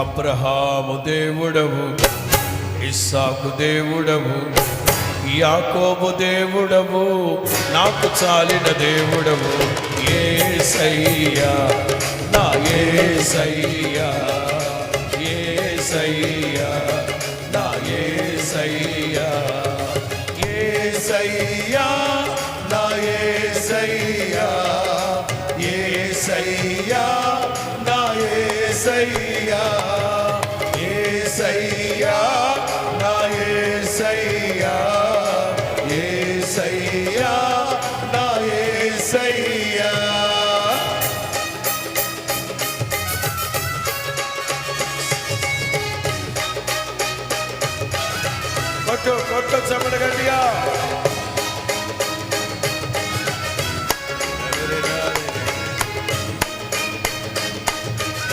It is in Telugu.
అబ్రహాము దేవుడవు, ఇస్సాకు దేవుడవు, యాకోబు దేవుడవు, నాకు చాలిన దేవుడవు. యేసయ్యా నా యేసయ్యా, యేసయ్యా నా యేసయ్యా, యేసయ్యా నా యేసయ్యా, యేసయ్యా నా యేసయ్యా, యేసయ్యా నా యేసయ్యా, యేసయ్యా నా యేసయ్యా. కొట్టు కొట్టు చెప్పండి గట్టిగా.